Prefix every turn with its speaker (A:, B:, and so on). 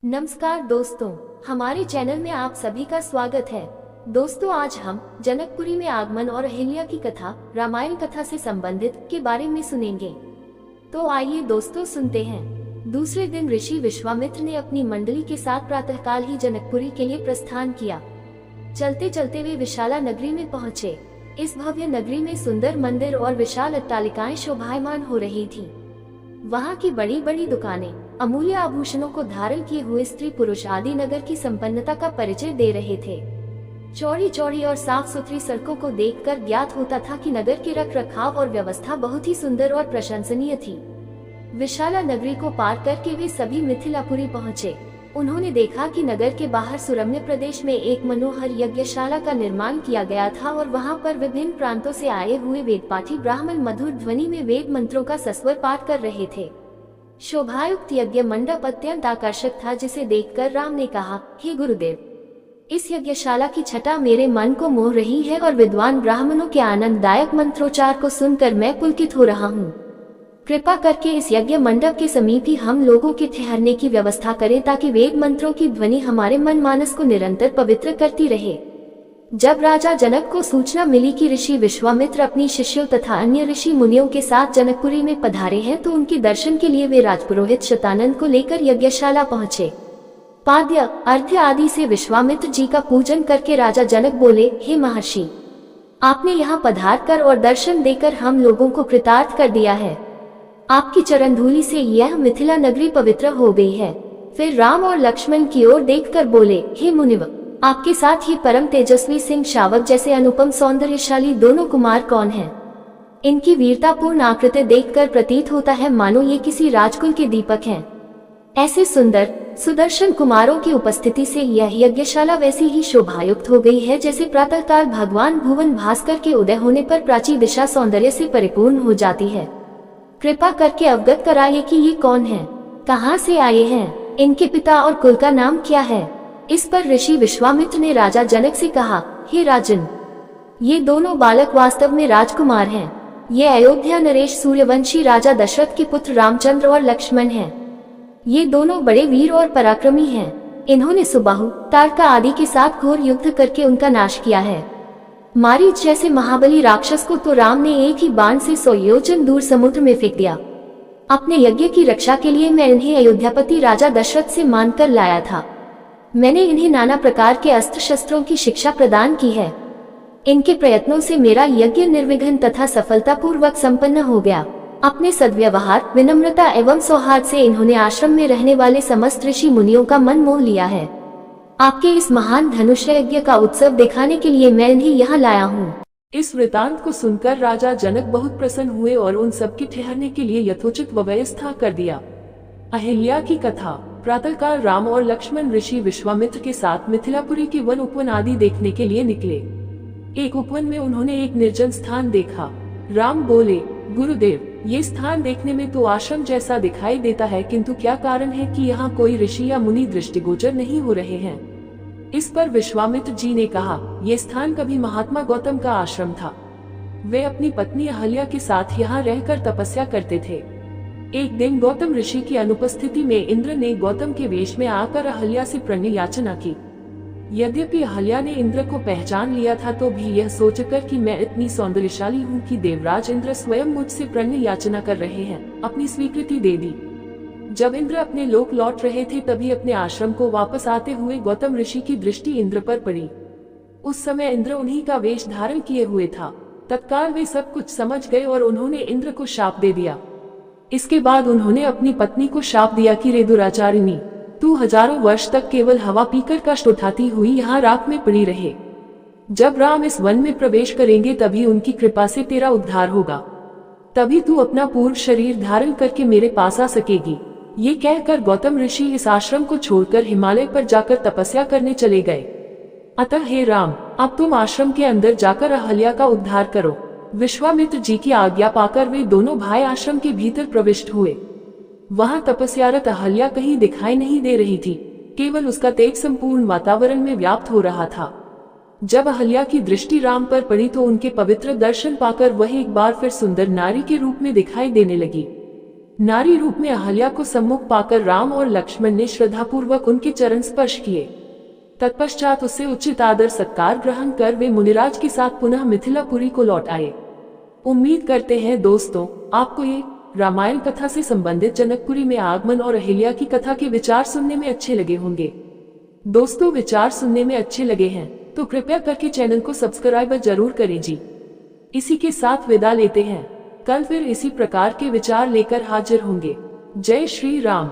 A: नमस्कार दोस्तों, हमारे चैनल में आप सभी का स्वागत है। दोस्तों, आज हम जनकपुरी में आगमन और अहिल्या की कथा, रामायण कथा से संबंधित के बारे में सुनेंगे। तो आइए दोस्तों सुनते हैं। दूसरे दिन ऋषि विश्वामित्र ने अपनी मंडली के साथ प्रातःकाल ही जनकपुरी के लिए प्रस्थान किया। चलते चलते वे विशाला नगरी में पहुँचे। इस भव्य नगरी में सुंदर मंदिर और विशाल अट्टालिकाएं शोभायमान हो रही थी। वहाँ की बड़ी बड़ी दुकानें अमूल्य आभूषणों को धारण किए हुए स्त्री पुरुष आदि नगर की संपन्नता का परिचय दे रहे थे। चौड़ी चौड़ी और साफ सुथरी सड़कों को देखकर ज्ञात होता था कि नगर के रख रखाव और व्यवस्था बहुत ही सुंदर और प्रशंसनीय थी। विशाला नगरी को पार करके वे सभी मिथिलापुरी पहुँचे। उन्होंने देखा कि नगर के बाहर सुरम्य प्रदेश में एक मनोहर यज्ञशाला का निर्माण किया गया था और वहाँ पर विभिन्न प्रांतों से आए हुए वेदपाठी ब्राह्मण मधुर ध्वनि में वेद मंत्रों का सस्वर पाठ कर रहे थे। शोभायुक्त यज्ञ मंडप अत्यंत आकर्षक था, जिसे देखकर राम ने कहा, हे गुरुदेव, इस यज्ञशाला की छटा मेरे मन को मोह रही है और विद्वान ब्राह्मणों के आनंददायक मंत्रोच्चार को सुनकर मैं पुलकित हो रहा हूँ। कृपा करके इस यज्ञ मंडप के समीप ही हम लोगों के ठहरने की व्यवस्था करें, ताकि वेद मंत्रों की ध्वनि हमारे मन मानस को निरंतर पवित्र करती रहे। जब राजा जनक को सूचना मिली कि ऋषि विश्वामित्र अपनी शिष्यों तथा अन्य ऋषि मुनियों के साथ जनकपुरी में पधारे हैं, तो उनके दर्शन के लिए वे राजपुरोहित शतानंद को लेकर यज्ञशाला पहुँचे। पाद्य अर्घ्य आदि से विश्वामित्र जी का पूजन करके राजा जनक बोले, हे महर्षि, आपने यहाँ पधार कर और दर्शन देकर हम लोगों को कृतार्थ कर दिया है। आपकी चरण धूलि से यह मिथिला नगरी पवित्र हो गई है। फिर राम और लक्ष्मण की ओर देखकर बोले, हे मुनिव, आपके साथ ये परम तेजस्वी सिंह शावक जैसे अनुपम सौंदर्यशाली दोनों कुमार कौन हैं? इनकी वीरतापूर्ण आकृति देखकर प्रतीत होता है मानो ये किसी राजकुल के दीपक हैं। ऐसे सुंदर सुदर्शन कुमारों की उपस्थिति से यह यज्ञशाला वैसी ही शोभायुक्त हो गई है, जैसे प्रातःकाल भगवान भुवन भास्कर के उदय होने पर प्राची दिशा सौंदर्य से परिपूर्ण हो जाती है। कृपा करके अवगत कराइए कि ये कौन हैं, कहाँ से आए हैं, इनके पिता और कुल का नाम क्या है। इस पर ऋषि विश्वामित्र ने राजा जनक से कहा, हे राजन, ये दोनों बालक वास्तव में राजकुमार हैं। ये अयोध्या नरेश सूर्यवंशी राजा दशरथ के पुत्र रामचंद्र और लक्ष्मण हैं। ये दोनों बड़े वीर और पराक्रमी हैं। इन्होंने सुबाहु तारका आदि के साथ घोर युद्ध करके उनका नाश किया है। मारीच जैसे महाबली राक्षस को तो राम ने एक ही बाण से 100 योजन दूर समुद्र में फेंक दिया। अपने यज्ञ की रक्षा के लिए मैं इन्हें अयोध्यापति राजा दशरथ से मानकर लाया था। मैंने इन्हें नाना प्रकार के अस्त्र शस्त्रों की शिक्षा प्रदान की है। इनके प्रयत्नों से मेरा यज्ञ निर्विघ्न तथा सफलतापूर्वक संपन्न हो गया। अपने सद्व्यवहार, विनम्रता एवं सौहार्द से इन्होंने आश्रम में रहने वाले समस्त ऋषि मुनियों का मन मोह लिया है। आपके इस महान धनुष यज्ञ का उत्सव दिखाने के लिए मैं इन्हें यहाँ लाया हूँ।
B: इस वृतांत को सुनकर राजा जनक बहुत प्रसन्न हुए और उन सबके ठहरने के लिए यथोचित व्यवस्था कर दिया। अहिल्या की कथा। प्रातःकाल राम और लक्ष्मण ऋषि विश्वामित्र के साथ मिथिलापुरी के वन उपवन आदि देखने के लिए निकले। एक उपवन में उन्होंने एक निर्जन स्थान देखा। राम बोले, गुरुदेव, ये स्थान देखने में तो आश्रम जैसा दिखाई देता है, किंतु क्या कारण है कि यहाँ कोई ऋषि या मुनि दृष्टिगोचर नहीं हो रहे हैं। इस पर विश्वामित्र जी ने कहा, ये स्थान कभी महात्मा गौतम का आश्रम था। वे अपनी पत्नी अहल्या के साथ यहाँ रहकर तपस्या करते थे। एक दिन गौतम ऋषि की अनुपस्थिति में इंद्र ने गौतम के वेश में आकर अहल्या से प्रणय याचना की। यद्यपि अहल्या ने इंद्र को पहचान लिया था, तो भी यह सोचकर कि मैं इतनी सौंदर्यशाली हूँ कि देवराज इंद्र स्वयं मुझसे प्रणय याचना कर रहे हैं, अपनी स्वीकृति दे दी। जब इंद्र अपने लोक लौट रहे थे, तभी अपने आश्रम को वापस आते हुए गौतम ऋषि की दृष्टि इंद्र पर पड़ी। उस समय इंद्र उन्हीं का वेश धारण किए हुए था। तत्काल वे सब कुछ समझ गए और उन्होंने इंद्र को शाप दे दिया। इसके बाद उन्होंने अपनी पत्नी को शाप दिया कि रे दुराचारिणी, तू हजारों वर्ष तक केवल हवा पीकर कष्ट उठाती हुई यहाँ राख में पड़ी रहे। जब राम इस वन में प्रवेश करेंगे, तभी उनकी कृपा से तेरा उद्धार होगा। तभी तू अपना पूर्ण शरीर धारण करके मेरे पास आ सकेगी। ये कहकर गौतम ऋषि इस आश्रम को छोड़कर हिमालय पर जाकर तपस्या करने चले गए। अतः हे राम, अब तुम आश्रम के अंदर जाकर अहल्या का उद्धार करो। विश्वामित्र जी की आज्ञा पाकर वे दोनों भाई आश्रम के भीतर प्रविष्ट हुए। वहां तपस्यारत अहल्या कहीं दिखाई नहीं दे रही थी, केवल उसका तेज संपूर्ण वातावरण में व्याप्त हो रहा था। जब अहल्या की दृष्टि राम पर पड़ी, तो उनके पवित्र दर्शन पाकर वह एक बार फिर सुंदर नारी के रूप में दिखाई देने लगी। नारी रूप में अहल्या को सम्मुख पाकर राम और लक्ष्मण ने श्रद्धापूर्वक उनके चरण स्पर्श किए। तत्पश्चात उससे उचित आदर सत्कार ग्रहण कर वे मुनिराज के साथ पुनः मिथिलापुरी को लौट आए। उम्मीद करते हैं दोस्तों आपको ये रामायण कथा से संबंधित जनकपुरी में आगमन और अहिल्या की कथा के विचार सुनने में अच्छे लगे होंगे। दोस्तों विचार सुनने में अच्छे लगे हैं तो कृपया करके चैनल को सब्सक्राइब जरूर करें जी। इसी के साथ विदा लेते हैं, कल फिर इसी प्रकार के विचार लेकर हाजिर होंगे। जय श्री राम।